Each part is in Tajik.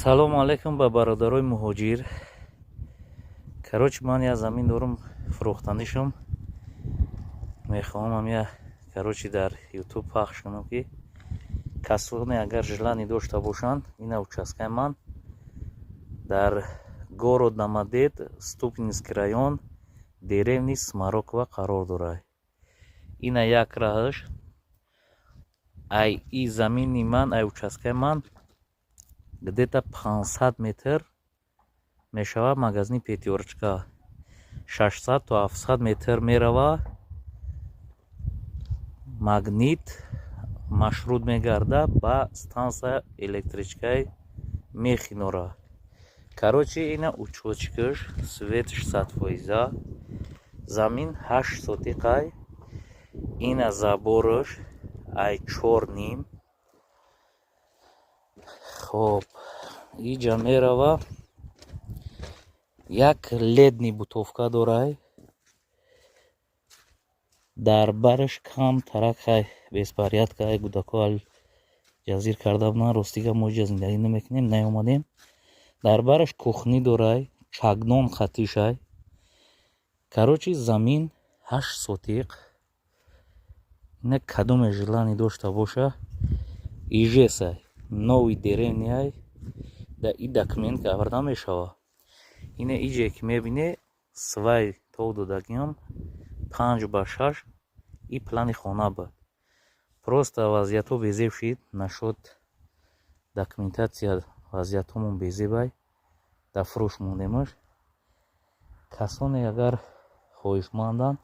салому алайкум ба бародарои муҳоҷир. Карочи ман я замин дорум фурӯхтанишум. Мехоҳам ҳамя карочи дар ютуб пахш кунам ки касоне агар желание дошта бошанд, ина участкаи ман дар город Намадед, Ступнинский район, деревни Сморокова қарор дорад. Ина як раҳаш ай и замини ман, ай участкаи ман где-то 500 метр мешава магазини пятёрочка, 600 то 700 метр мерава магнит маршрут мегарда ба станция электричкаи Мехинора. Короче, ина учётчикаш, светш 100%, замин 8 сотиқай, ина забораш ай 4,5. Хоб, иҷа мерава як ледни бутовка дорай, дар бараш кам таракай беспорядкай гудако ҷазир карда буданд, ростига мо ҷа зиндагӣ намекунем, наёмадем. Дар бараш кухни дорай, чагнон хатишай. Короче, замин 8 сотиқ. Ина кадоме желание дошта боша, ижесай нови деревняй да и документка аварда мешава. Ина иҷе ки мебине свай тов додагиам 5/6 и плани хона буд. Просто вазъиятҳо безеб шид, нашуд документация вазъиятҳомон безебай, да фурӯш мондемаш. Касоне агар хоҳишманданд,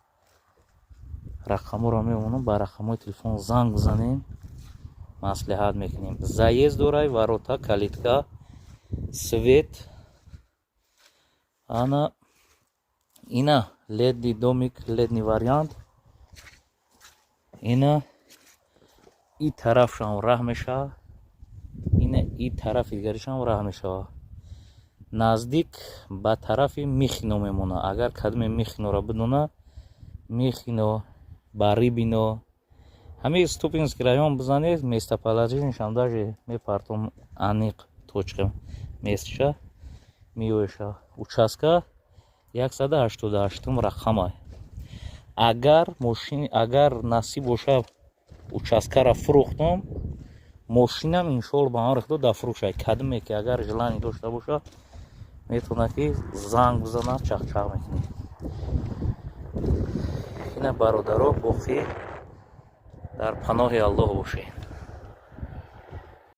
рақамҳоро мемонам, ба рақамҳои телефон занг бизанем, маслиҳат мекунем. Заезд дорай, ворота, калитка, свет. Ана ина ледни домик, ледни вариант. Ина и тарафшам раҳ мешава, ина и тарафи дигаришам раҳ мешава. Наздик ба тарафи Михино мемона. Агар кадоме Михинора бидона, Михино, ба Рибино, ҳамаи Ступинский район бизанед, местоположениешам даже мепартом аниқ точка местша миёеша. Участка 188 рақамай. Агар насиб боша участкаро фурӯхтам, мошинам иншоалло ба ман рехто да фурӯшай. Кадоме ки агар желание дошта боша, метавона ки занг бизана, чақчақ мекунӣ. ина бародаро боқӣ дар паноҳи Аллоҳ бошед.